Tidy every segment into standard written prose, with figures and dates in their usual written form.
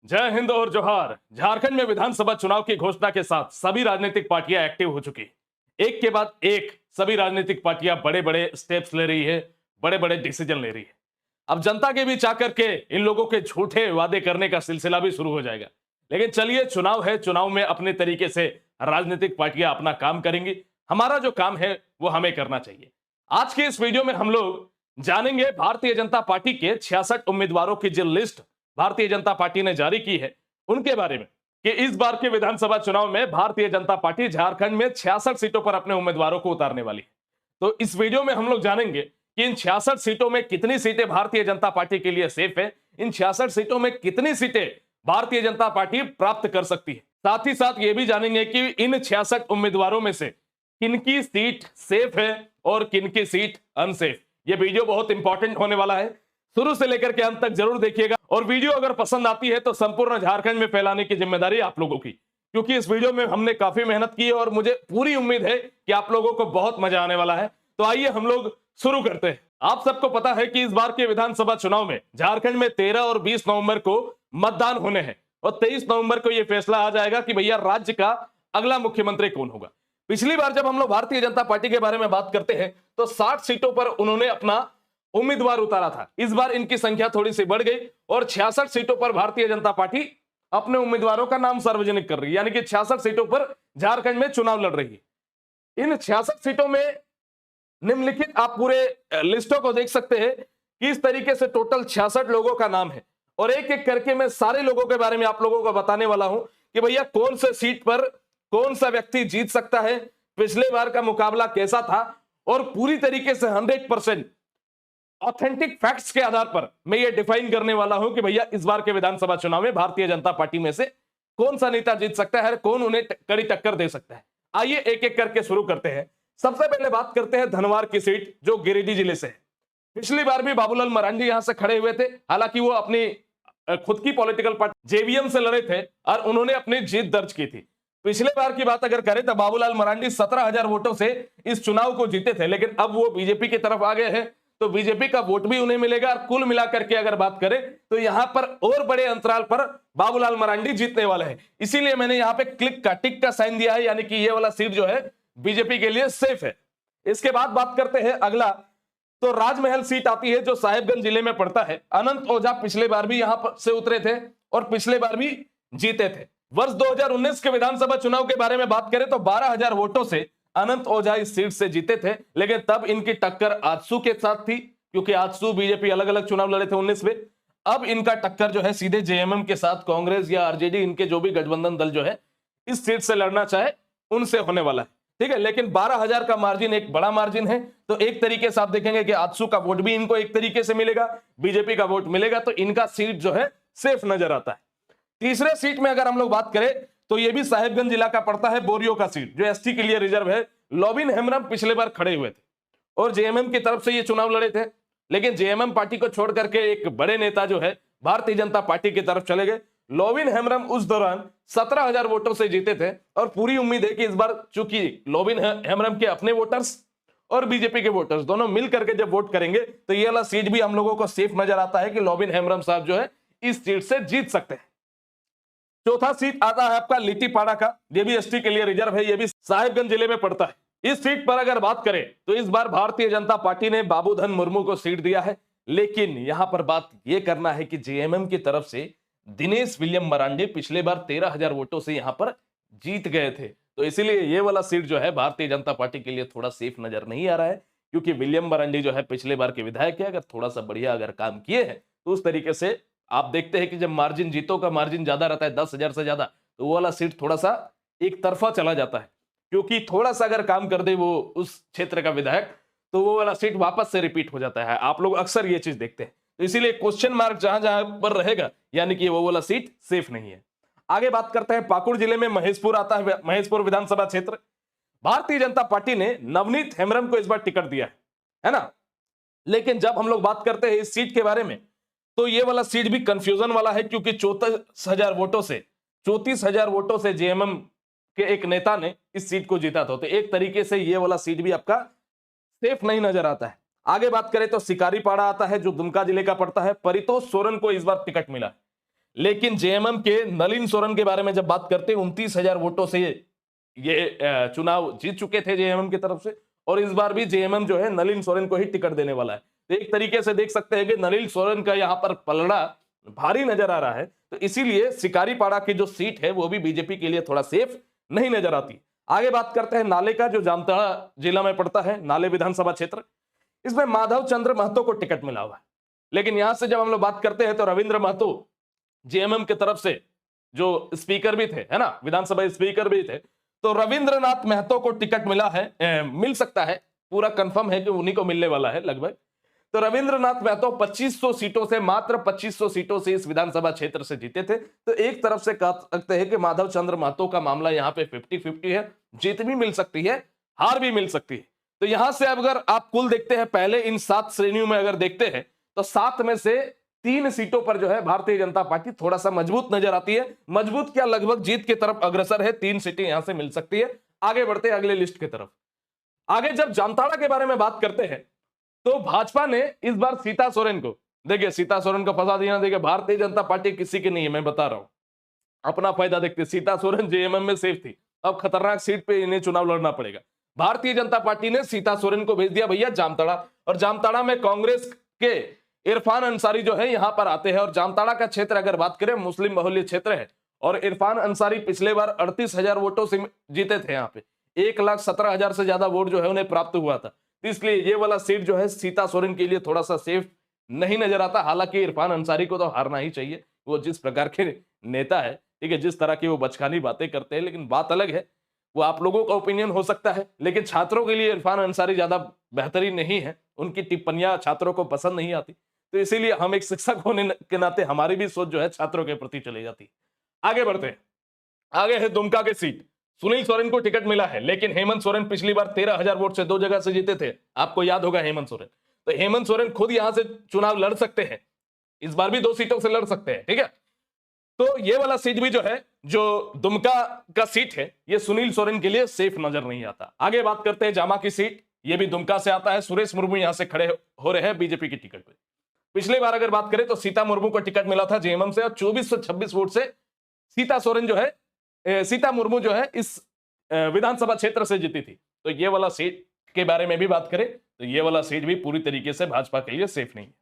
जय हिंद और जोहार। झारखंड में विधानसभा चुनाव की घोषणा के साथ सभी राजनीतिक पार्टियां एक्टिव हो चुकी हैं। एक के बाद एक सभी राजनीतिक पार्टियां बड़े बड़े स्टेप्स ले रही है, बड़े बड़े डिसीजन ले रही है। अब जनता के बीच आकर के इन लोगों के झूठे वादे करने का सिलसिला भी शुरू हो जाएगा। लेकिन चलिए, चुनाव है, चुनाव में अपने तरीके से राजनीतिक पार्टियां अपना काम करेंगी। हमारा जो काम है वो हमें करना चाहिए। आज के इस वीडियो में हम लोग जानेंगे भारतीय जनता पार्टी के 66 उम्मीदवारों की जो लिस्ट भारतीय जनता पार्टी ने जारी की है उनके बारे में, कि इस बार के विधानसभा चुनाव में भारतीय जनता पार्टी झारखंड में 66 सीटों पर अपने उम्मीदवारों को उतारने वाली है। तो इस वीडियो में हम लोग जानेंगे कि इन 66 सीटों में कितनी सीटें भारतीय जनता पार्टी के लिए सेफ है, इन 66 सीटों में कितनी सीटें भारतीय जनता पार्टी प्राप्त कर सकती है। साथ ही साथ ये भी जानेंगे कि इन 66 उम्मीदवारों में से किनकी सीट सेफ है और किनकी सीट अनसेफ। ये वीडियो बहुत इंपॉर्टेंट होने वाला है, शुरू से लेकर के अंत तक जरूर देखिएगा। और वीडियो अगर पसंद आती है तो संपूर्ण झारखंड में फैलाने की जिम्मेदारी आप लोगों की, क्योंकि इस वीडियो में हमने काफी मेहनत की है और मुझे पूरी उम्मीद है कि आप लोगों को बहुत मजा आने वाला है। तो आइए हम लोग शुरू करते हैं। आप सबको पता है कि इस बार के विधानसभा चुनाव में झारखंड में 13 और 20 नवंबर को मतदान होने हैं और 23 नवंबर को यह फैसला आ जाएगा कि भैया राज्य का अगला मुख्यमंत्री कौन होगा। पिछली बार जब हम लोग भारतीय जनता पार्टी के बारे में बात करते हैं तो 60 सीटों पर उन्होंने अपना उम्मीदवार उतारा था। इस बार इनकी संख्या थोड़ी सी बढ़ गई और 66 सीटों पर भारतीय जनता पार्टी अपने उम्मीदवारों का नाम सार्वजनिक कर रही है, यानी कि 66 सीटों पर झारखंड में चुनाव लड़ रही है। इन 66 सीटों में निम्नलिखित आप पूरे लिस्टों को देख सकते हैं कि इस तरीके से टोटल 66 लोगों का नाम है और एक एक करके मैं सारे लोगों के बारे में आप लोगों को बताने वाला हूं कि भैया कौन से सीट पर कौन सा व्यक्ति जीत सकता है, पिछले बार का मुकाबला कैसा था, और पूरी तरीके से 100% ऑथेंटिक फैक्ट्स के आधार पर मैं ये डिफाइन करने वाला हूं कि भैया इस बार के विधानसभा चुनाव में भारतीय जनता पार्टी में से कौन सा नेता जीत सकता है, कौन उन्हें कड़ी टक्कर दे सकता है। आइए एक एक करके शुरू करते हैं। सबसे पहले बात करते हैं धनवार की सीट, जो गिरिडीह जिले से है। पिछली बार भी बाबूलाल मरांडी यहां से खड़े हुए थे, हालांकि वो अपनी खुद की पॉलिटिकल पार्टी जेवीएम से लड़े थे और उन्होंने अपनी जीत दर्ज की थी। पिछले बार की बात अगर करें तो बाबूलाल मरांडी 17,000 वोटों से इस चुनाव को जीते थे, लेकिन अब वो बीजेपी की तरफ आ गए हैं तो बीजेपी का वोट भी उन्हें मिलेगा और कुल मिलाकर के अगर बात करें तो यहां पर और बड़े अंतराल पर बाबूलाल मरांडी जीतने वाले हैं। इसीलिए मैंने यहां पे क्लिक का टिक का साइन दिया है, यानी कि ये वाला सीट जो है बीजेपी के लिए सेफ है। इसके बाद बात करते हैं अगला, तो राजमहल सीट आती है जो साहेबगंज जिले में पड़ता है। अनंत ओझा पिछले बार भी यहां से उतरे थे और पिछले बार भी जीते थे। वर्ष 2019 के विधानसभा चुनाव के बारे में बात करें तो 12,000 वोटों से अनंत ओझा इस सीट से जीते थे, लेकिन तब इनकी टक्कर आजसू के साथ थी, क्योंकि आजसू बीजेपी अलग अलग चुनाव लड़े थे 19 में। अब इनका टक्कर जो है सीधे जेएमएम के साथ, कांग्रेस या आरजेडी, इनके जो भी गठबंधन दल जो है इस सीट से लड़ना चाहे उनसे होने वाला है, ठीक है। लेकिन 12,000 का मार्जिन एक बड़ा मार्जिन है, तो एक तरीके से आप देखेंगे कि आजसू का वोट भी इनको एक तरीके से मिलेगा, बीजेपी का वोट मिलेगा, तो इनका सीट जो है सेफ नजर आता है। तीसरे सीट में अगर हम लोग बात करें तो ये भी साहेबगंज जिला का पड़ता है, बोरियो का सीट, जो एसटी के लिए रिजर्व है। लोबिन हेम्ब्रम पिछले बार खड़े हुए थे और जेएमएम की तरफ से ये चुनाव लड़े थे, लेकिन जेएमएम पार्टी को छोड़ करके एक बड़े नेता जो है भारतीय जनता पार्टी की तरफ चले गए। लोबिन हेम्ब्रम उस दौरान 17,000 वोटों से जीते थे और पूरी उम्मीद है कि इस बार चूंकि लोबिन हेम्ब्रम के अपने वोटर्स और बीजेपी के वोटर्स दोनों मिल करके जब वोट करेंगे तो ये वाला सीट भी हम लोगों को सेफ नजर आता है कि लोबिन हेम्ब्रम साहब जो है इस सीट से जीत सकते हैं। चौथा सीट आता है आपका लिट्टीपाड़ा का, ये भी एसटी के लिए रिजर्व है, ये भी साहेबगंज जिले में पड़ता है। इस सीट पर अगर बात करें तो इस बार भारतीय जनता पार्टी ने बाबूधन मुर्मू को सीट दिया है, लेकिन यहां पर बात यह करना है कि जेएमएम की तरफ से दिनेश विलियम मरांडी पिछले बार 13,000 वोटों से यहां पर जीत गए थे, तो इसीलिए ये वाला सीट जो है भारतीय जनता पार्टी के लिए थोड़ा सेफ नजर नहीं आ रहा है, क्योंकि विलियम मरांडी जो है पिछले बार के विधायक है, अगर थोड़ा सा बढ़िया अगर काम किए हैं तो उस तरीके से आप देखते हैं कि जब मार्जिन, जीतों का मार्जिन ज्यादा रहता है 10,000 से ज्यादा, तो वो वाला सीट थोड़ा सा एक तरफा चला जाता है, क्योंकि थोड़ा सा अगर काम कर दे वो उस क्षेत्र का विधायक तो वो वाला सीट वापस से रिपीट हो जाता है। आप लोग अक्सर ये चीज देखते हैं, तो इसीलिए क्वेश्चन मार्क जहां जहां पर रहेगा, यानी कि वो वाला सीट सेफ नहीं है। आगे बात करते हैं पाकुड़ जिले में महेशपुर आता है, महेशपुर विधानसभा क्षेत्र। भारतीय जनता पार्टी ने नवनीत हेम्ब्रम को इस बार टिकट दिया है ना, लेकिन जब हम लोग बात करते हैं इस सीट के बारे में तो ये वाला सीट भी कंफ्यूजन वाला है, क्योंकि 34,000 वोटों से जेएमएम के एक नेता ने इस सीट को जीता था, तो एक तरीके से ये वाला सीट भी आपका सेफ नहीं नजर आता है। आगे बात करें तो शिकारीपाड़ा आता है जो दुमका जिले का पड़ता है। परितोष सोरेन को इस बार टिकट मिला है, लेकिन जेएमएम के नलिन सोरेन के बारे में जब बात करते हैं 29,000 वोटों से ये चुनाव जीत चुके थे जेएमएम की तरफ से, और इस बार भी जेएमएम जो है नलिन सोरेन को ही टिकट देने वाला है। तो एक तरीके से देख सकते हैं कि नलिन सोरेन का यहां पर पलड़ा भारी नजर आ रहा है, तो इसीलिए सिकारीपाड़ा की जो सीट है वो भी बीजेपी के लिए थोड़ा सेफ नहीं नजर आती। आगे बात करते हैं नाले का, जो जामताड़ा जिला में पड़ता है, नाले विधानसभा क्षेत्र। इसमें माधव चंद्र महतो को टिकट मिला हुआ है, लेकिन यहां से जब हम लोग बात करते हैं तो रविंद्र महतो जेएमएम की तरफ से जो स्पीकर भी थे, है ना, विधानसभा स्पीकर भी थे, तो रविंद्रनाथ महतो को टिकट मिला है, मिल सकता है, पूरा कंफर्म है कि उन्हीं को मिलने वाला है लगभग। तो रविंद्रनाथ महतो 2500 सीटों से, मात्र 2500 सीटों से इस विधानसभा क्षेत्र से जीते थे। तो एक तरफ से कह सकते हैं कि माधव चंद्र महतो का मामला यहाँ पे 50-50 है, जीत भी मिल सकती है, हार भी मिल सकती है। तो यहां से अगर आप कुल देखते हैं, पहले इन 7 श्रेणियों में अगर देखते हैं तो 7 में से 3 सीटों पर जो है भारतीय जनता पार्टी थोड़ा सा मजबूत नजर आती है। मजबूत क्या, लगभग जीत की तरफ अग्रसर है, 3 सीटें यहां से मिल सकती है। आगे बढ़ते हैं अगले लिस्ट की तरफ। आगे जब जामताड़ा के बारे में बात करते हैं तो भाजपा ने इस बार सीता सोरेन को, देखिए सीता सोरेन को फंसा दिया। देखिए भारतीय जनता पार्टी किसी की नहीं है, मैं बता रहा हूं, अपना फायदा देखते। सीता सोरेन जेएमएम में सेफ थी, अब खतरनाक सीट पे इन्हें चुनाव लड़ना पड़ेगा। भारतीय जनता पार्टी ने सीता सोरेन को भेज दिया भैया जामताड़ा, और जामताड़ा में कांग्रेस के इरफान अंसारी जो है यहां पर आते हैं। और जामताड़ा का क्षेत्र अगर बात करें, मुस्लिम बहुल्य क्षेत्र है, और इरफान अंसारी पिछले बार 38,000 वोटों से जीते थे। यहाँ पे 1,17,000 से ज्यादा वोट जो है उन्हें प्राप्त हुआ था। इसलिए ये वाला सीट जो है सीता सोरेन के लिए थोड़ा सा सेफ नहीं नजर आता। हालांकि इरफान अंसारी को तो हारना ही चाहिए, वो जिस प्रकार के नेता है, ठीक है, जिस तरह की वो बचकानी बातें करते हैं, लेकिन बात अलग है, वो आप लोगों का ओपिनियन हो सकता है। लेकिन छात्रों के लिए इरफान अंसारी ज्यादा बेहतरीन नहीं है, उनकी टिप्पणियां छात्रों को पसंद नहीं आती। तो इसीलिए हम एक शिक्षक होने के नाते हमारी भी सोच जो है छात्रों के प्रति चली जाती है। आगे बढ़ते हैं, आगे है दुमका की सीट। सुनील सोरेन को टिकट मिला है, लेकिन हेमंत सोरेन पिछली बार 13,000 वोट से 2 जगह से जीते थे, आपको याद होगा हेमंत सोरेन। तो हेमंत सोरेन खुद यहां से चुनाव लड़ सकते हैं, इस बार भी 2 सीटों से लड़ सकते हैं, ठीक है। तो ये वाला सीट भी जो है, जो दुमका का सीट है, ये सुनील सोरेन के लिए सेफ नजर नहीं आता। आगे बात करते हैं जामा की सीट, ये भी दुमका से आता है। सुरेश मुर्मू यहां से खड़े हो रहे हैं बीजेपी की टिकट पे। पिछली बार अगर बात करें तो सीता मुर्मू को टिकट मिला था जेएमएम से, और 2426 वोट से सीता सोरेन जो है, सीता मुर्मू जो है इस विधानसभा क्षेत्र से जीती थी। तो ये वाला सीट के बारे में भी बात करें तो ये वाला सीट भी पूरी तरीके से भाजपा के लिए सेफ नहीं है।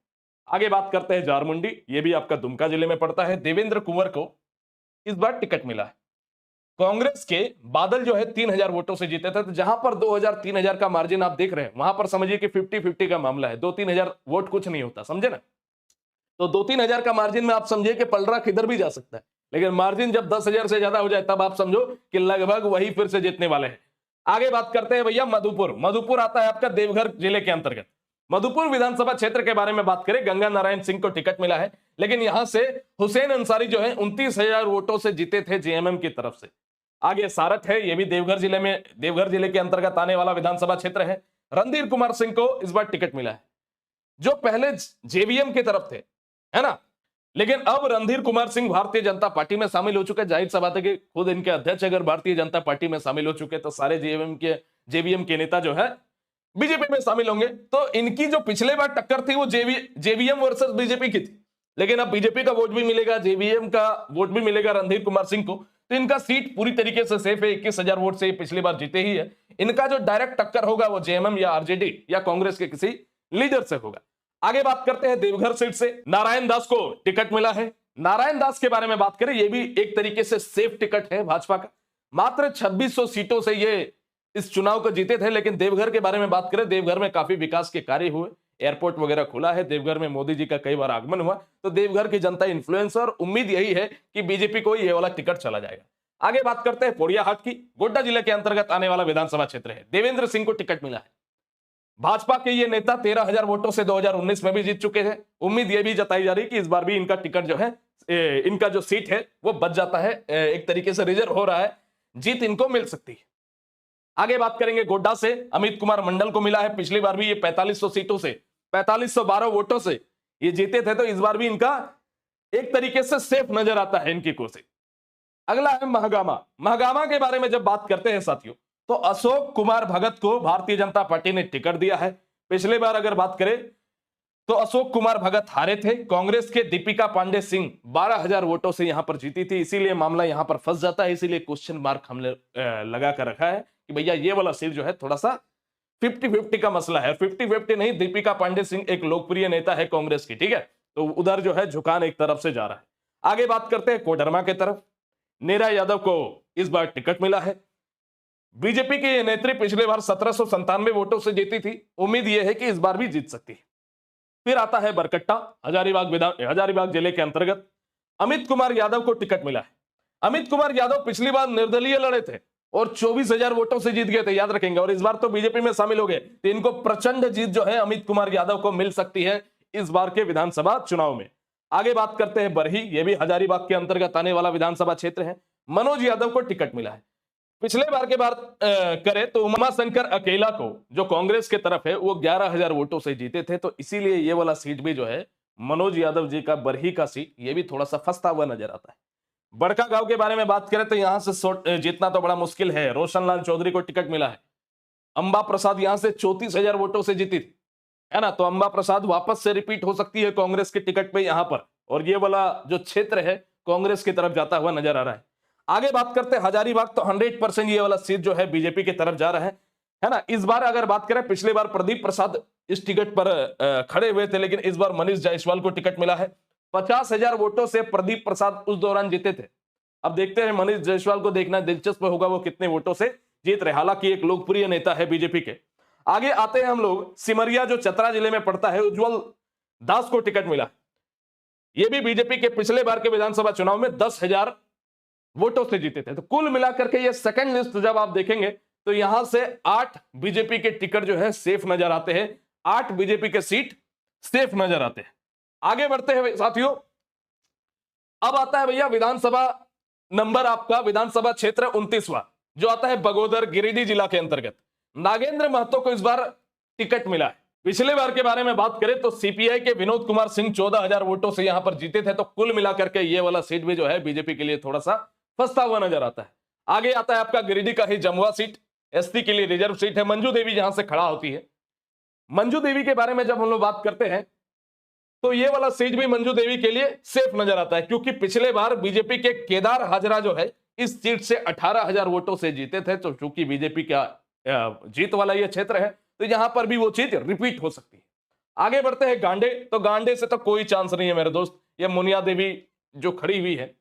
आगे बात करते हैं झारमुंडी, ये भी आपका दुमका जिले में पड़ता है। देवेंद्र कुंवर को इस बार टिकट मिला है। कांग्रेस के बादल जो है 3,000 वोटों से जीते थे, तो जहां पर 2,000-3,000 का मार्जिन आप देख रहे हैं, वहां पर समझिए कि 50-50 का मामला है। 2-3,000 वोट कुछ नहीं होता, समझे ना। तो 2-3,000 का मार्जिन में आप समझिए कि पलड़ा किधर भी जा सकता है, लेकिन मार्जिन जब 10,000 से ज्यादा हो जाए तब आप समझो कि लगभग वही फिर से जीतने वाले हैं। आगे बात करते हैं भैया मधुपुर। मधुपुर आता है आपका देवघर जिले के अंतर्गत। मधुपुर विधानसभा क्षेत्र के बारे में बात करें, गंगा नारायण सिंह को टिकट मिला है, लेकिन यहां से हुसैन अंसारी जो है 29,000 वोटों से जीते थे जेएमएम की तरफ से। आगे सारठ है, यह भी देवघर जिले में, देवघर जिले के अंतर्गत आने वाला विधानसभा क्षेत्र है। रणधीर कुमार सिंह को इस बार टिकट मिला है, जो पहले जेवीएम की तरफ थे, है ना, लेकिन अब रणधीर कुमार सिंह भारतीय जनता पार्टी में शामिल हो चुके। जाहिर सा बात है कि खुद इनके अध्यक्ष अगर भारतीय जनता पार्टी में शामिल हो चुके तो सारे जेवीएम के नेता जो है बीजेपी में शामिल होंगे। तो इनकी जो पिछले बार टक्कर थी वो जेवीएम वर्सेस बीजेपी की थी, लेकिन अब बीजेपी का वोट भी मिलेगा, जेवीएम का वोट भी मिलेगा रणधीर कुमार सिंह को। तो इनका सीट पूरी तरीके से सेफ है, 21,000 वोट से पिछली बार जीते ही है। इनका जो डायरेक्ट टक्कर होगा वो जेएमएम या आरजेडी या कांग्रेस के किसी लीडर से होगा। आगे बात करते हैं देवघर सीट से, नारायण दास को टिकट मिला है। नारायण दास के बारे में बात करें, ये भी एक तरीके से सेफ टिकट है भाजपा का। मात्र 2600 सीटों से ये इस चुनाव को जीते थे। लेकिन देवघर के बारे में बात करें, देवघर में काफी विकास के कार्य हुए, एयरपोर्ट वगैरह खुला है, देवघर में मोदी जी का कई बार आगमन हुआ। तो देवघर की जनता इन्फ्लुएंस, और उम्मीद यही है कि बीजेपी को ये वाला टिकट चला जाएगा। आगे बात करते हैं पोड़ियाहाट की, गोड्डा जिले के अंतर्गत आने वाला विधानसभा क्षेत्र है। देवेंद्र सिंह को टिकट मिला है। भाजपा के ये नेता 13,000 वोटों से 2019 में भी जीत चुके थे। उम्मीद ये भी जताई जा रही कि इस बार भी इनका टिकट जो है, इनका जो सीट है वो बच जाता है, एक तरीके से रिजर्व हो रहा है, जीत इनको मिल सकती है। आगे बात करेंगे गोड्डा से, अमित कुमार मंडल को मिला है। पिछली बार भी ये 4500 सीटों से 4512 वोटों से ये जीते थे, तो इस बार भी इनका एक तरीके से सेफ नजर आता है इनकी कोशिश। अगला है महगामा। महगामा के बारे में जब बात करते हैं साथियों, तो अशोक कुमार भगत को भारतीय जनता पार्टी ने टिकट दिया है। पिछले बार अगर बात करें तो अशोक कुमार भगत हारे थे। कांग्रेस के दीपिका पांडे सिंह 12,000 वोटों से यहां पर जीती थी, इसीलिए मामला यहां पर फंस जाता है। इसीलिए क्वेश्चन मार्क हमने लगा कर रखा है कि भैया ये वाला सीट जो है थोड़ा सा 50-50 का मसला है। 50-50 नहीं, दीपिका पांडे सिंह एक लोकप्रिय नेता है कांग्रेस की, ठीक है, तो उधर जो है झुकान एक तरफ से जा रहा है। आगे बात करते हैं कोडरमा के तरफ। नीरा यादव को इस बार टिकट मिला है। बीजेपी की यह नेत्री पिछले बार 1797 वोटों से जीती थी, उम्मीद यह है कि इस बार भी जीत सकती है। फिर आता है बरकट्टा, हजारीबाग जिले के अंतर्गत। अमित कुमार यादव को टिकट मिला है। अमित कुमार यादव पिछली बार निर्दलीय लड़े थे और 24,000 वोटों से जीत गए थे, याद रखेंगे, और इस बार तो बीजेपी में शामिल हो गए, तो इनको प्रचंड जीत जो है अमित कुमार यादव को मिल सकती है इस बार के विधानसभा चुनाव में। आगे बात करते हैं बरही, यह भी हजारीबाग के अंतर्गत आने वाला विधानसभा क्षेत्र है। मनोज यादव को टिकट मिला है। पिछले बार के बात करें तो उमाशंकर अकेला को, जो कांग्रेस के तरफ है, वो 11,000 वोटों से जीते थे, तो इसीलिए ये वाला सीट भी जो है मनोज यादव जी का बरही का सीट, ये भी थोड़ा सा फंसता हुआ नजर आता है। बड़का गांव के बारे में बात करें तो यहां से जीतना तो बड़ा मुश्किल है। रोशनलाल चौधरी को टिकट मिला है। अंबा प्रसाद यहां से 34,000 वोटों से जीती थी, है ना, तो अंबा प्रसाद वापस से रिपीट हो सकती है कांग्रेस के टिकट पे यहां पर, और ये वाला जो क्षेत्र है कांग्रेस की तरफ जाता हुआ नजर आ रहा है। आगे बात करते हैं हजारीबाग, तो 100% ये वाला सीट जो है बीजेपी की तरफ जा रहा है ना। इस बार अगर बात करें, पिछले बार प्रदीप प्रसाद इस टिकट पर खड़े हुए थे, लेकिन इस बार मनीष जायसवाल को टिकट मिला है। 50,000 वोटों से प्रदीप प्रसाद उस दौरान जीते थे। अब देखते हैं, मनीष जायसवाल को देखना दिलचस्प होगा वो कितने वोटों से जीत रहे, हालांकि एक लोकप्रिय नेता है बीजेपी के। आगे आते हैं हम लोग सिमरिया, जो चतरा जिले में पड़ता है। उज्जवल दास को टिकट मिला। यह भी बीजेपी के पिछले बार के विधानसभा चुनाव में 10,000 वोटों से जीते थे। तो कुल मिलाकर के ये सेकंड लिस्ट जब आप देखेंगे तो यहां से 8 बीजेपी के टिकट जो है सेफ नजर आते हैं, 8 बीजेपी के सीट सेफ नजर आते हैं। आगे बढ़ते हैं साथियों, अब आता है भैया विधानसभा नंबर, आपका विधानसभा क्षेत्र 29वां, जो आता है बगोदर गिरिडीह जिला के अंतर्गत। नागेंद्र महतो को इस बार टिकट मिला है। पिछले बार के बारे में बात करें तो सीपीआई के विनोद कुमार सिंह 14,000 वोटों से यहां पर जीते थे, तो कुल मिलाकर के ये वाला सीट भी जो है बीजेपी के लिए थोड़ा सा फंसता हुआ नजर आता है। आगे आता है आपका गिरिडीह का ही जमुआ सीट, एसटी के लिए रिजर्व सीट है। मंजू देवी जहां से खड़ा होती है। मंजू देवी के बारे में जब हम लोग बात करते हैं तो ये वाला सीट भी मंजू देवी के लिए सेफ नजर आता है, क्योंकि पिछले बार बीजेपी के केदार हाजरा जो है इस सीट से 18,000 वोटों से जीते थे, तो चूंकि बीजेपी का जीत वाला ये क्षेत्र है, तो यहां पर भी वो चीज रिपीट हो सकती है। आगे बढ़ते हैं गांडे, तो गांडे से तो कोई चांस नहीं है मेरे दोस्त। ये मुनिया देवी जो खड़ी हुई है,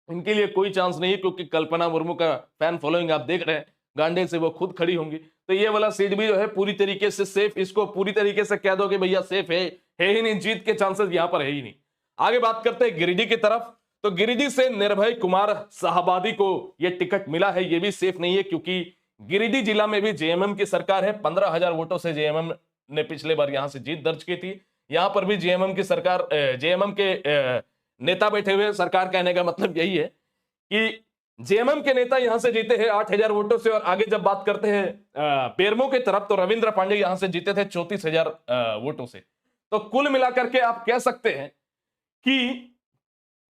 इनके लिए कोई चांस नहीं है, क्योंकि कल्पना मुर्मू का फैन फॉलोइंग आप देख रहे हैं, गांडे से वो खुद खड़ी होंगी, तो ये वाला सीट भी जो है पूरी तरीके से सेफ। इसको पूरी तरीके से कह दो कि भैया सेफ है ही नहीं, जीत के चांसेस यहां पर है ही नहीं। आगे बात करते हैं गिरिडीह की तरफ, तो गिरिडीह से निर्भय कुमार साहबादी को यह टिकट मिला है। यह भी सेफ नहीं है, क्योंकि गिरिडीह जिला में भी जेएमएम की सरकार है। 15,000 वोटों से जेएमएम ने पिछले बार यहां से जीत दर्ज की थी। यहां पर भी जेएमएम की सरकार, जेएमएम के नेता बैठे हुए। सरकार कहने का मतलब यही है कि जेएमएम के नेता यहां से जीते हैं 8,000 वोटों से। और आगे जब बात करते हैं बेरमो की तरफ, तो रविंद्र पांडे यहां से जीते थे 34,000 वोटों से। तो कुल मिलाकर के आप कह सकते हैं कि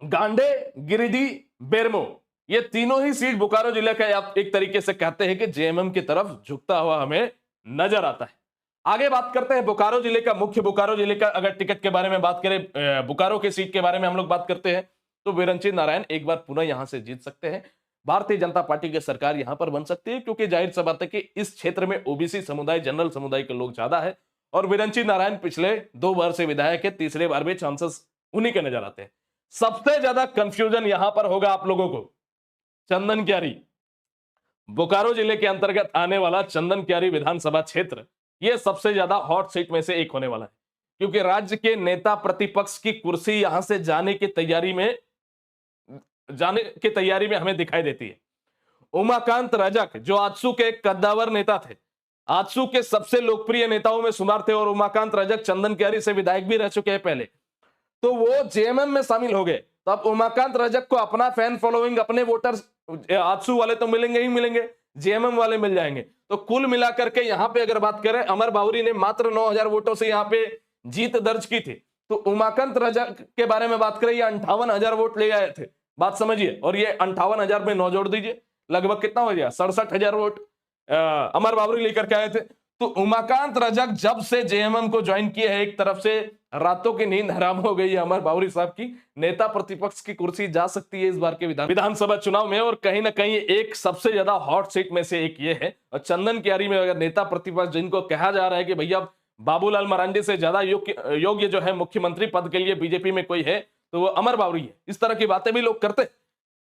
गांडे, गिरिडीह, बेरमो, ये तीनों ही सीट बोकारो जिले का आप एक तरीके से कहते हैं कि जेएमएम की तरफ झुकता हुआ हमें नजर आता है। आगे बात करते हैं बोकारो जिले का, मुख्य बोकारो जिले का अगर टिकट के बारे में बात करें, बोकारो के सीट के बारे में हम लोग बात करते हैं, तो विरंचित नारायण एक बार पुनः यहां से जीत सकते हैं। भारतीय जनता पार्टी की सरकार यहां पर बन सकती है, क्योंकि जाहिर सी बात है कि इस क्षेत्र में ओबीसी समुदाय, जनरल समुदाय के लोग ज्यादा है, और विरंचित नारायण पिछले 2 बार से विधायक है, तीसरे बार भी चांसेस उन्हीं के नजर आते हैं। सबसे ज्यादा कंफ्यूजन यहां पर होगा आप लोगों को चंदन क्यारी, बोकारो जिले के अंतर्गत आने वाला चंदन क्यारी विधानसभा क्षेत्र, यह सबसे ज्यादा हॉट सीट में से एक होने वाला है, क्योंकि राज्य के नेता प्रतिपक्ष की कुर्सी यहां से जाने की तैयारी में हमें दिखाई देती है। उमाकांत रजक, जो आजसू के कद्दावर नेता थे, आजसू के सबसे लोकप्रिय नेताओं में शुमार थे, और उमाकांत रजक चंदन क्यारी से विधायक भी रह चुके हैं पहले, तो वो जेएमएम में शामिल हो गए। तो अब उमाकांत रजक को अपना फैन फॉलोइंग, अपने वोटर्स, आजसू वाले तो मिलेंगे ही मिलेंगे, जेएमएम वाले मिल जाएंगे। तो कुल मिलाकर के यहां पे अगर बात करें, अमर बावरी ने मात्र 9,000 वोटों से यहां पे जीत दर्ज की थी, तो उमाकांत रजक के बारे में बात करें, ये 58,000 वोट ले आए थे, बात समझिए। और ये 58,000 में 9 जोड़ दीजिए, लगभग कितना हो गया, 67,000 वोट अमर बावरी लेकर के आए थे। तो उमाकांत रजक जब से जेएमएम को ज्वाइन किए हैं, एक तरफ से रातों की नींद हराम हो गई है अमर बावरी साहब की। नेता प्रतिपक्ष की कुर्सी जा सकती है इस बार के विधानसभा चुनाव में, और कहीं ना कहीं एक सबसे ज्यादा हॉट सीट में से एक ये है। और चंदन कियारी में अगर नेता प्रतिपक्ष जिनको कहा जा रहा है कि भैया बाबूलाल मरांडी से ज्यादा योग्य जो है मुख्यमंत्री पद के लिए बीजेपी में कोई है तो वो अमर बावरी है, इस तरह की बातें भी लोग करते।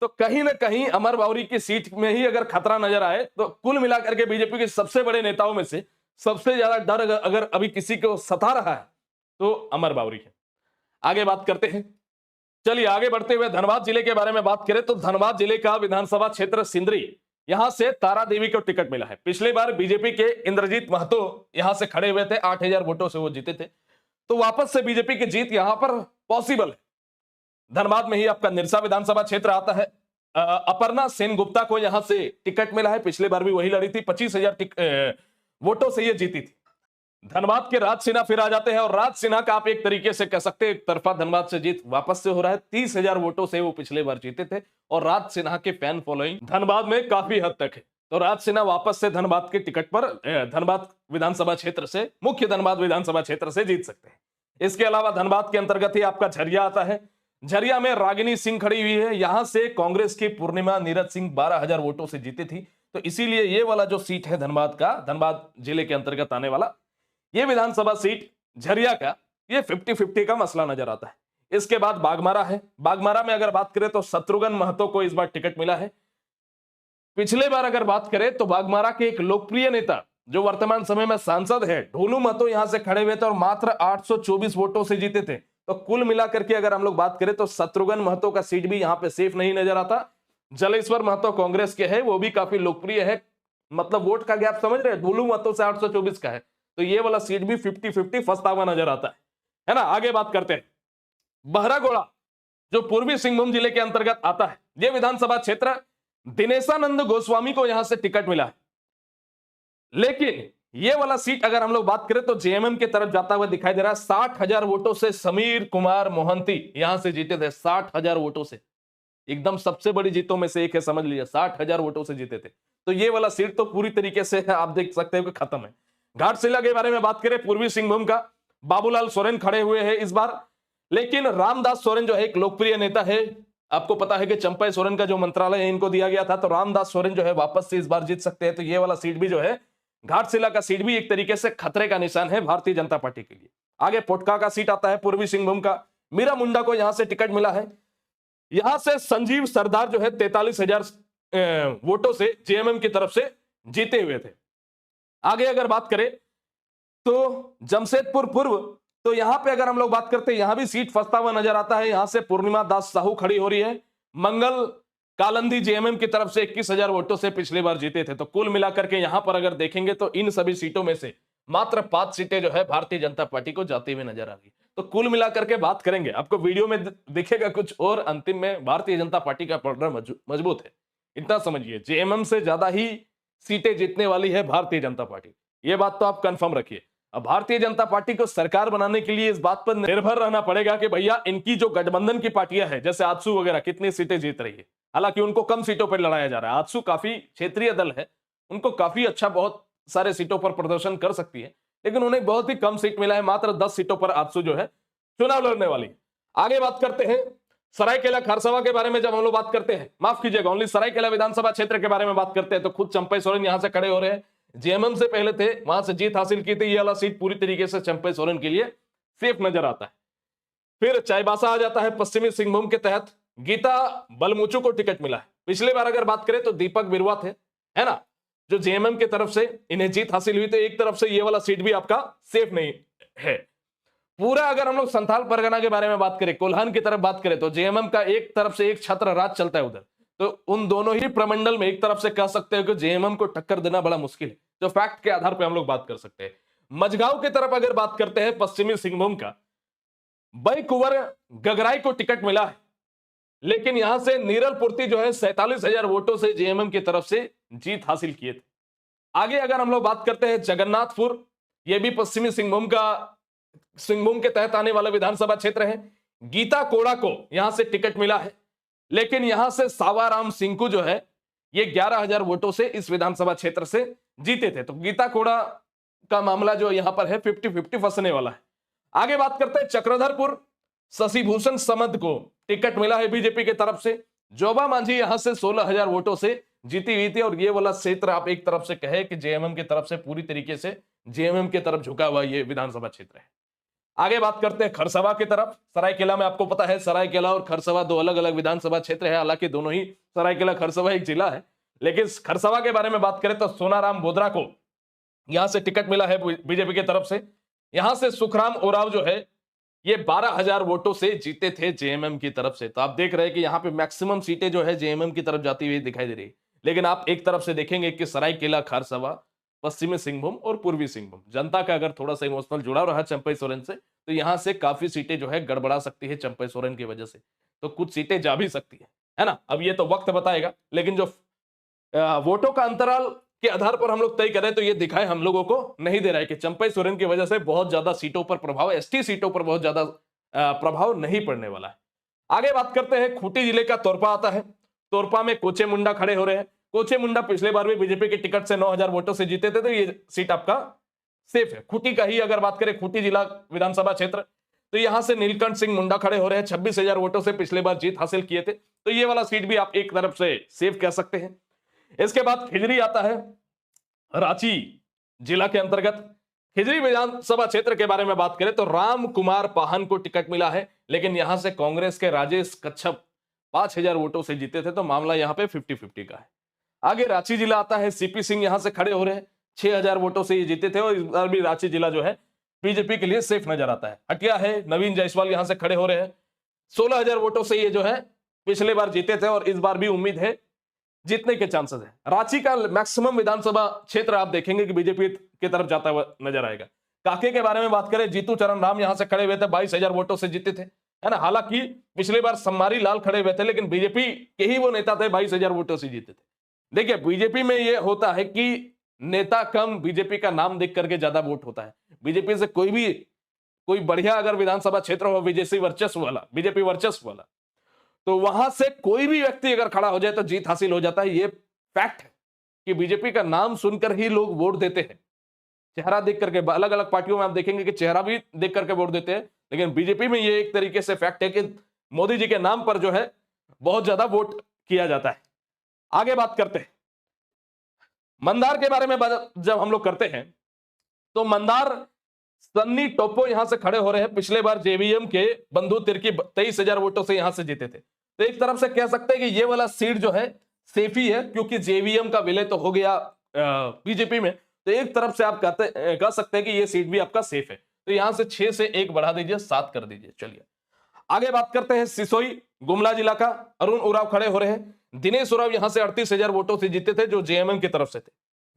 तो कहीं ना कहीं अमर बावरी की सीट में ही अगर खतरा नजर आए तो कुल मिलाकर के बीजेपी के सबसे बड़े नेताओं में से सबसे ज्यादा डर अगर अभी किसी को सता रहा है तो अमर बावरी है। आगे बात करते हैं, चलिए आगे बढ़ते हुए धनबाद जिले के बारे में बात करें तो धनबाद जिले का विधानसभा क्षेत्र सिंदरी, यहां से तारा देवी को टिकट मिला है। पिछली बार बीजेपी के इंद्रजीत महतो यहां से खड़े हुए थे, 8000 वोटों से वो जीते थे, तो वापस से बीजेपी की जीत यहां पर पॉसिबल है। धनबाद में ही आपका निरसा विधानसभा क्षेत्र आता है। अपर्णा सेन गुप्ता को यहां से टिकट मिला है, पिछली बार भी वही लड़ी थी, 25,000 वोटों से ये जीती थी। धनबाद के राज सिन्हा फिर आ जाते हैं, और राज सिन्हा का आप एक तरीके से कह सकते हैं एक तरफा धनबाद से जीत वापस से हो रहा है। 30,000 वोटों से वो पिछले बार जीते थे, और राज सिन्हा के फैन फॉलोइंग धनबाद में काफी हद तक है। तो राज सिन्हा वापस से धनबाद के टिकट पर धनबाद विधानसभा क्षेत्र से, मुख्य धनबाद विधानसभा क्षेत्र से जीत सकते हैं। इसके अलावा धनबाद के अंतर्गत ही आपका झरिया आता है। झरिया में रागिनी सिंह खड़ी हुई है, यहां से कांग्रेस की पूर्णिमा नीरज सिंह 12,000 वोटों से जीती थी। तो इसीलिए ये वाला जो सीट है धनबाद का, धनबाद जिले के अंतर्गत आने वाला ये विधानसभा सीट झरिया का, ये 50-50 का मसला नजर आता है। इसके बाद बागमारा है। बागमारा में अगर बात करें तो शत्रुघ्न महतो को इस बार टिकट मिला है। पिछले बार अगर बात करें तो बागमारा के एक लोकप्रिय नेता जो वर्तमान समय में सांसद है ढोलू महतो यहां से खड़े हुए थे और मात्र 824 वोटों से जीते थे। तो कुल मिलाकर के अगर हम लोग बात करें तो शत्रुघ्न महतो का सीट भी यहां पे सेफ नहीं नजर आता। जलेश्वर महतो कांग्रेस के है, वो भी काफी लोकप्रिय है, मतलब वोट का गैप समझ रहे हैं, ढोलू महतो से 824 का है, तो ये वाला सीट भी 50-50 फंसता हुआ नजर आता है ना। आगे बात करते हैं, बहरागोड़ा जो पूर्वी सिंहभूम जिले के अंतर्गत आता है, यह विधानसभा क्षेत्र दिनेशानंद गोस्वामी को यहां से टिकट मिला है। लेकिन ये वाला सीट अगर हम लोग बात करें तो जेएमएम की तरफ जाता हुआ दिखाई दे रहा है। 60,000 वोटों से समीर कुमार मोहंती यहां से जीते थे, 60,000 वोटों से, एकदम सबसे बड़ी जीतों में से एक है, समझ लीजिए 60,000 वोटों से जीते थे। तो ये वाला सीट तो पूरी तरीके से आप देख सकते हो कि खत्म है। घाटशिला के बारे में बात करें, पूर्वी सिंहभूम का बाबूलाल सोरेन खड़े हुए हैं इस बार, लेकिन रामदास सोरेन जो है एक लोकप्रिय नेता है, आपको पता है कि चंपई सोरेन का जो मंत्रालय है इनको दिया गया था, तो रामदास सोरेन जो है वापस से इस बार जीत सकते हैं। तो ये वाला सीट भी जो है, घाटशिला का सीट भी एक तरीके से खतरे का निशान है भारतीय जनता पार्टी के लिए। आगे पोटका का सीट आता है पूर्वी सिंहभूम का, मीरा मुंडा को यहां से टिकट मिला है। यहां से संजीव सरदार जो है 43,000 वोटों से जेएमएम की तरफ से जीते हुए थे। आगे अगर बात करें तो जमशेदपुर पूर्व, तो यहां पे अगर हम लोग बात करते हैं, यहां भी सीट फंसता हुआ नजर आता है। यहां से पूर्णिमा दास साहू खड़ी हो रही है। मंगल कालंदी जेएमएम की तरफ से 21,000 वोटों से पिछली बार जीते थे। तो कुल मिलाकर के यहां पर अगर देखेंगे तो इन सभी सीटों में से मात्र 5 सीटें जो है भारतीय जनता पार्टी को जाती हुई नजर आ रही। तो कुल मिलाकर के बात करेंगे, आपको वीडियो में दिखेगा कुछ और, अंतिम में भारतीय जनता पार्टी का पलड़ा मजबूत है, इतना समझिए। जेएमएम से ज्यादा ही सीटें जीतने वाली है भारतीय जनता पार्टी, ये बात तो आप कंफर्म रखिए। अब भारतीय जनता पार्टी को सरकार बनाने के लिए इस बात पर निर्भर रहना पड़ेगा कि भैया इनकी जो गठबंधन की पार्टियां हैं, जैसे आजसू वगैरह, कितनी सीटें जीत रही है। हालांकि उनको कम सीटों पर लड़ाया जा रहा है। आजसू काफी क्षेत्रीय दल है, उनको काफी अच्छा बहुत सारे सीटों पर प्रदर्शन कर सकती है, लेकिन उन्हें बहुत ही कम सीट मिला है, मात्र 10 सीटों पर आजसू जो है चुनाव लड़ने वाली। आगे बात करते हैं सरायकेला खरसावां के बारे में। जब हम लोग बात करते हैं, माफ कीजिएगा, ओनली सरायकेला विधानसभा क्षेत्र के बारे में बात करते हैं, तो खुद चंपई सोरेन यहां से खड़े हो रहे हैं। जेएमएम से पहले थे, वहां से जीत हासिल की थी, ये वाला सीट पूरी तरीके से चंपई सोरेन के लिए सेफ नजर आता है। फिर चाईबासा आ जाता है पश्चिमी सिंहभूम के तहत, गीता बलमुचू को टिकट मिला है। पिछले बार अगर बात करें तो दीपक बिरुवा थे, है ना, जो जेएमएम की तरफ से इन्हें जीत हासिल हुई, तो एक तरफ से ये वाला सीट भी आपका सेफ नहीं है पूरा। अगर हम लोग संथाल परगना के बारे में बात करें, कोल्हान की तरफ बात करें, तो जेएमएम का एक तरफ से एक छत्र राज चलता है उधर, तो उन दोनों ही प्रमंडल में एक तरफ से कह सकते हो कि जेएमएम को टक्कर देना बड़ा मुश्किल है, जो फैक्ट के आधार पर हम लोग बात कर सकते हैं। मझगांव की तरफ अगर बात करते हैं पश्चिमी सिंहभूम का, बई कुंवर गगराई को टिकट मिला है, लेकिन यहां से नीरल पूर्ति जो है 47,000 वोटों से जेएमएम की तरफ से जीत हासिल किए थे। आगे अगर हम लोग बात करते हैं जगन्नाथपुर, यह भी पश्चिमी सिंहभूम के तहत आने वाला विधानसभा क्षेत्र है। गीता कोड़ा को यहां से टिकट मिला है, लेकिन यहां से सावाराम सिंकू जो है ये 11,000 वोटों से इस विधानसभा क्षेत्र से जीते थे। तो गीता कोड़ा का मामला जो यहां पर है 50-50 फंसने वाला है। आगे बात करते हैं चक्रधरपुर, शशिभूषण समद को टिकट मिला है बीजेपी की तरफ से। जोबा मांझी यहां से 16,000 वोटों से जीती हुई थी और ये वाला क्षेत्र आप एक तरफ से कहे कि जेएमएम की तरफ से पूरी तरीके से जेएमएम की तरफ झुका हुआ ये विधानसभा क्षेत्र है। आगे बात करते हैं खरसवा की तरफ। सरायकेला में आपको पता है सरायकेला और खरसवा दो अलग अलग विधानसभा क्षेत्र है, हालांकि दोनों ही सरायकेला खरसवा एक जिला है। लेकिन खरसवा के बारे में बात करें तो सोनाराम बोदरा को यहां से टिकट मिला है बीजेपी की तरफ से। यहां से सुखराम ओराव जो है ये 12,000 वोटों से जीते थे जेएमएम की तरफ से। तो आप देख रहे हैं कि यहां पे मैक्सिमम सीटें जो है जेएमएम की तरफ जाती हुई दिखाई दे रही है। लेकिन आप एक तरफ से देखेंगे कि सरायकेला, खरसवा, पश्चिमी सिंहभूम और पूर्वी सिंहभूम, जनता का अगर थोड़ा सा इमोशनल जुड़ाव रहा चंपई सोरेन से तो यहां से काफी सीटें जो है गड़बड़ा सकती है चंपई सोरेन की वजह से। तो कुछ सीटें जा भी सकती है ना। अब ये तो वक्त बताएगा, लेकिन जो वोटों का अंतराल के आधार पर हम लोग तय करें तो ये दिखाए हम लोगों को नहीं दे रहा है कि चंपई सोरेन की वजह से बहुत ज्यादा सीटों पर प्रभाव, एसटी सीटों पर बहुत ज्यादा प्रभाव नहीं पड़ने वाला है। आगे बात करते हैं खूंटी जिले का तोरपा आता है। तोरपा में कोचे मुंडा खड़े हो रहे हैं। कोचे मुंडा पिछले बार भी बीजेपी के टिकट से 9,000 वोटों से जीते थे, तो ये सीट आपका सेफ है। खूंटी का ही अगर बात करें, खूंटी जिला विधानसभा क्षेत्र, तो यहां से नीलकंठ सिंह मुंडा खड़े हो रहे हैं। 26,000 वोटों से पिछले बार जीत हासिल किए थे, तो ये वाला सीट भी आप एक तरफ से सेफ कह सकते हैं। इसके बाद खिजरी आता है, रांची जिला के अंतर्गत। खिजरी विधानसभा क्षेत्र के बारे में बात करें तो राम कुमार पाहन को टिकट मिला है, लेकिन यहां से कांग्रेस के राजेश कच्छप 5,000 वोटों से जीते थे, तो मामला यहां पे 50-50 का है। आगे रांची जिला आता है। सीपी सिंह यहां से खड़े हो रहे हैं, 6,000 वोटों से ये जीते थे और इस बार भी रांची जिला जो है बीजेपी के लिए सेफ नजर आता है। हटिया है, नवीन जायसवाल यहां से खड़े हो रहे हैं। 16,000 वोटों से ये जो है पिछले बार जीते थे और इस बार भी उम्मीद है जीतने के चांसेस है। रांची का मैक्सिमम विधानसभा क्षेत्र आप देखेंगे कि बीजेपी की तरफ जाता हुआ नजर आएगा। काके के बारे में बात करें, जीतू चरण राम यहां से खड़े हुए थे, 22,000 वोटों से जीते थे, है ना। हालांकि पिछले बार सम्मारी लाल खड़े हुए थे, लेकिन बीजेपी के ही वो नेता थे, 22,000 वोटों से जीते थे। देखिए, बीजेपी में ये होता है कि नेता कम, बीजेपी का नाम देख करके ज्यादा वोट होता है। बीजेपी से कोई बढ़िया अगर विधानसभा क्षेत्र हो विदेशी वर्चस्व वाला, बीजेपी वर्चस्व वाला, तो वहां से कोई भी व्यक्ति अगर खड़ा हो जाए तो जीत हासिल हो जाता है। ये फैक्ट है कि बीजेपी का नाम सुनकर ही लोग वोट देते हैं, चेहरा देख करके। अलग अलग पार्टियों में आप देखेंगे कि चेहरा भी देख करके वोट देते हैं, लेकिन बीजेपी में ये एक तरीके से फैक्ट है कि मोदी जी के नाम पर जो है बहुत ज्यादा वोट किया जाता है। आगे बात करते हैं मंदार के बारे में। जब हम लोग करते हैं तो मंदार सन्नी टोप्पो यहां से खड़े हो रहे हैं। पिछले बार जेवीएम के बंधु तिर्की 23,000 वोटों से यहां से जीते थे, तो एक तरफ से कह सकते हैं कि ये वाला सीट जो है सेफ ही है, क्योंकि जेवीएम का विलय तो हो गया बीजेपी में, तो एक तरफ से आप कह सकते हैं कि ये सीट भी आपका सेफ है। तो यहां से 6 से 1 बढ़ा दीजिए, 7 कर दीजिए। चलिए आगे बात करते हैं सिसोई गुमला जिला का। अरुण उराव खड़े हो रहे हैं। दिनेश उराव यहां से 38,000 वोटों से जीते थे, जो जेएमएम की तरफ से थे।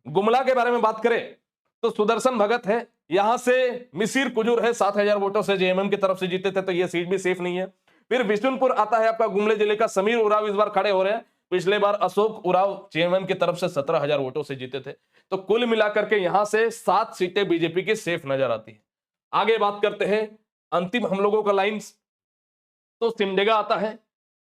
गुमला के बारे में बात करें तो सुदर्शन भगत है, यहां से मिसिर कुजूर है, 7,000 वोटों से जेएमएम की तरफ से जीते थे, तो यह सीट भी सेफ नहीं है। फिर विशुनपुर आता है आपका गुमले जिले का। समीर उराव इस बार खड़े हो रहे हैं। पिछले बार अशोक उराव जेएमएम की तरफ से 17,000 वोटों से जीते थे, तो कुल मिलाकर के यहां से 7 सीटें बीजेपी की सेफ नजर आती है। आगे बात करते हैं अंतिम हम लोगों का लाइन्स, तो सिमडेगा आता है।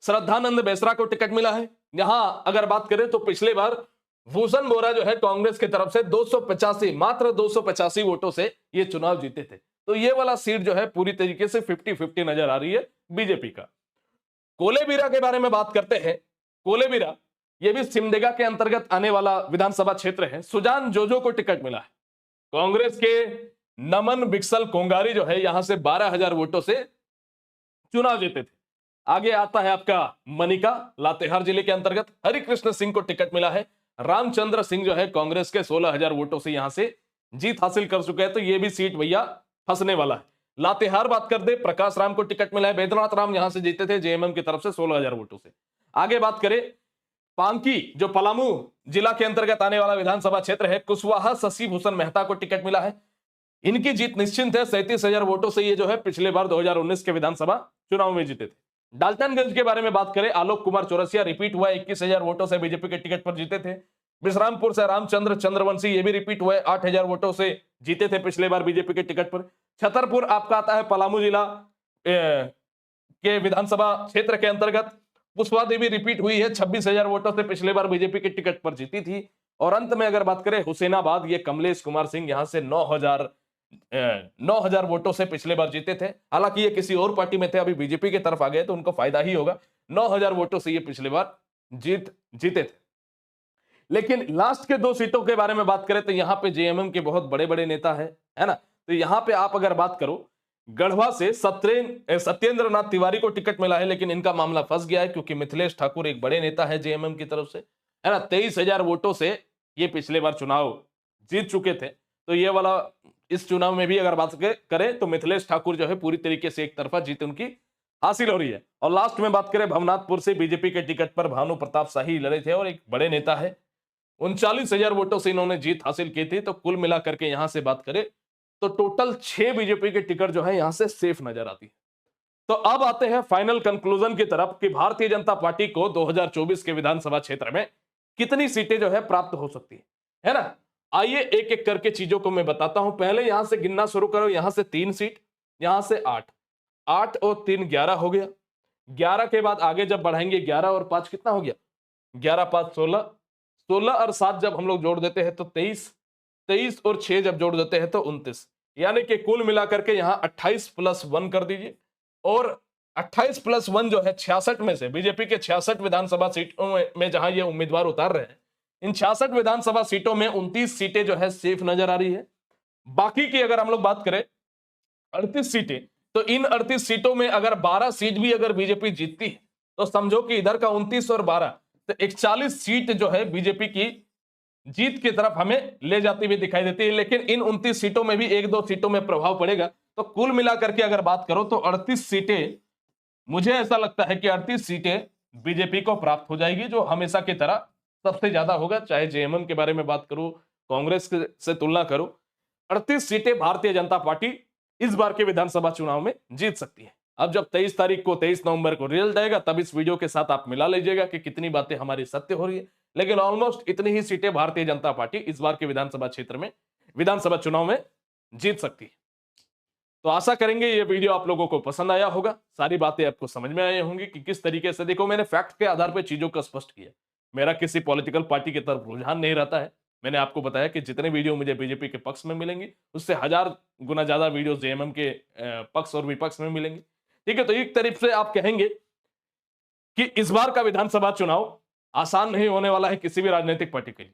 श्रद्धानंद बेसरा को टिकट मिला है। यहां अगर बात करें तो पिछले बार भूषण बोरा जो है कांग्रेस की तरफ से 285, मात्र 285 वोटों से ये चुनाव जीते थे, तो ये वाला सीट जो है पूरी तरीके से 50-50 नजर आ रही है बीजेपी का। कोलेबिरा के बारे में बात करते हैं। कोलेबिरा ये भी सिमडेगा के अंतर्गत आने वाला विधानसभा क्षेत्र है। सुजान जोजो को टिकट मिला है। कांग्रेस के नमन बिक्सल कोंगारी जो है यहां से 12,000 वोटों से चुनाव जीते थे। आगे आता है आपका मनिका, लातेहार जिले के अंतर्गत। हरिकृष्ण सिंह को टिकट मिला है। रामचंद्र सिंह जो है कांग्रेस के 16,000 वोटों से यहां से जीत हासिल कर चुके हैं, तो ये भी सीट भैया फंसने वाला है। लातेहार बात कर दे, प्रकाश राम को टिकट मिला है। बैद्यनाथ राम यहां से जीते थे जेएमएम की तरफ से 16,000 वोटों से। आगे बात करें पांकी, जो पलामू जिला के अंतर्गत आने वाला विधानसभा क्षेत्र है, कुशवाहा शशि भूषण मेहता को टिकट मिला है। इनकी जीत निश्चित है, 37,000 वोटों से ये जो है पिछले बार 2019 के विधानसभा चुनाव में जीते थे। डाल्टनगंज के बारे में बात करें, आलोक कुमार चौरसिया रिपीट हुआ, 21,000 वोटों से बीजेपी के टिकट पर जीते थे। विश्रामपुर से रामचंद्र चंद्रवंशी ये भी रिपीट हुए, 8,000 वोटों से जीते थे पिछले बार बीजेपी के टिकट पर। छतरपुर आपका आता है पलामू जिला के विधानसभा क्षेत्र के अंतर्गत। पुष्पा देवी रिपीट हुई है, 26,000 वोटों से पिछले बार बीजेपी के टिकट पर जीती थी। और अंत में अगर बात करें हुसैनाबाद, ये कमलेश कुमार सिंह यहां से 9,000 वोटों से पिछले बार जीते थे। हालांकि ये किसी और पार्टी में थे, अभी बीजेपी की तरफ आ गए तो उनको फायदा ही होगा। 9,000 वोटों से ये पिछले बार जीते थे। लेकिन लास्ट के 2 सीटों के बारे में बात करें तो यहां पे जेएमएम के बहुत बड़े बड़े नेता है ना। तो यहां पे आप अगर बात करो, गढ़वा से सत्येंद्र नाथ तिवारी को टिकट मिला है, लेकिन इनका मामला फंस गया है क्योंकि मिथिलेश ठाकुर एक बड़े नेता है जेएमएम की तरफ से, है ना। 23,000 वोटों से ये पिछले बार चुनाव जीत चुके थे। तो ये वाला इस चुनाव में भी अगर बात करें तो मिथिलेश ठाकुर जो है पूरी तरीके से एक तरफा जीत उनकी हासिल हो रही है। और लास्ट में बात करें भवनाथपुर से बीजेपी के टिकट पर भानु प्रताप शाही लड़े थे और एक बड़े नेता है, 39,000 वोटों से इन्होंने जीत हासिल की थी। तो कुल मिलाकर के यहां से बात करें तो टोटल 6 बीजेपी के टिकट जो है यहां से सेफ नजर आती है। तो अब आते हैं फाइनल कंक्लूजन की तरफ कि भारतीय जनता पार्टी को 2024 के विधानसभा क्षेत्र में कितनी सीटें जो है प्राप्त हो सकती है ना। आइए एक एक करके चीजों को मैं बताता हूं। पहले यहां से गिनना शुरू करो, यहां से 3 सीट, यहां से 8, 8 और 3 11 हो गया। 11 के बाद आगे जब बढ़ाएंगे 11 और 5 कितना हो गया, 11 5 16, 16 और 7 जब हम लोग जोड़ देते हैं तो 23, 23 और 6 जब जोड़ देते हैं तो 29, यानी कि कुल मिलाकर के यहां 28 + 1 कर दीजिए। और 28 + 1 जो है 66 में से बीजेपी के 66 विधानसभा सीटों में जहां ये उम्मीदवार उतार रहे हैं, इन 66 विधानसभा सीटों में 29 सीटें जो है सेफ नजर आ रही है। बाकी की अगर हम लोग बात करें 38 सीटें, तो इन 38 सीटों में अगर 12 सीट भी अगर बीजेपी जीतती है तो समझो कि इधर का 29 और 12 तो 41 सीट जो है बीजेपी की जीत की तरफ हमें ले जाती हुई दिखाई देती है। लेकिन इन 29 सीटों में भी 1-2 सीटों में प्रभाव पड़ेगा। तो कुल मिलाकर के अगर बात करो तो 38 सीटें, मुझे ऐसा लगता है कि 38 सीटें बीजेपी को प्राप्त हो जाएगी, जो हमेशा की तरह सबसे ज्यादा होगा। चाहे जेएमएम के बारे में बात करूं, कांग्रेस से तुलना करूं, 38 सीटें भारतीय जनता पार्टी इस बार के विधानसभा चुनाव में जीत सकती है। अब जब 23 तारीख को 23 नवंबर को रिजल्ट आएगा तब इस वीडियो के साथ आप मिला लीजिएगा कि कितनी बातें हमारी सत्य हो रही है। लेकिन ऑलमोस्ट इतनी ही सीटें भारतीय जनता पार्टी इस बार के विधानसभा क्षेत्र में विधानसभा चुनाव में जीत सकती है। तो आशा करेंगे ये वीडियो आप लोगों को पसंद आया होगा, सारी बातें आपको समझ में आई होंगी कि किस तरीके से, देखो मैंने फैक्ट के आधार पर चीजों को स्पष्ट किया। मेरा किसी पॉलिटिकल पार्टी की तरफ रुझान नहीं रहता है। मैंने आपको बताया कि जितने वीडियो मुझे बीजेपी के पक्ष में मिलेंगी उससे 1000 गुना ज्यादा वीडियो जेएमएम के पक्ष और विपक्ष में मिलेंगी। ठीक है, तो एक तरफ से आप कहेंगे कि इस बार का विधानसभा चुनाव आसान नहीं होने वाला है किसी भी राजनीतिक पार्टी के लिए।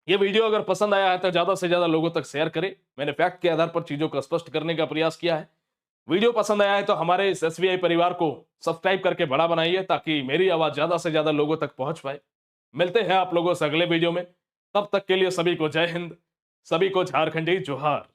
यह वीडियो अगर पसंद आया है तो ज्यादा से ज्यादा लोगों तक शेयर करें। मैंने फैक्ट के आधार पर चीजों को स्पष्ट करने का प्रयास किया है। वीडियो पसंद आया है तो हमारे इस एसबीआई परिवार को सब्सक्राइब करके बड़ा बनाइए ताकि मेरी आवाज ज्यादा से ज्यादा लोगों तक पहुंच पाए। मिलते हैं आप लोगों से अगले वीडियो में, तब तक के लिए सभी को जय हिंद, सभी को झारखंडी जोहार।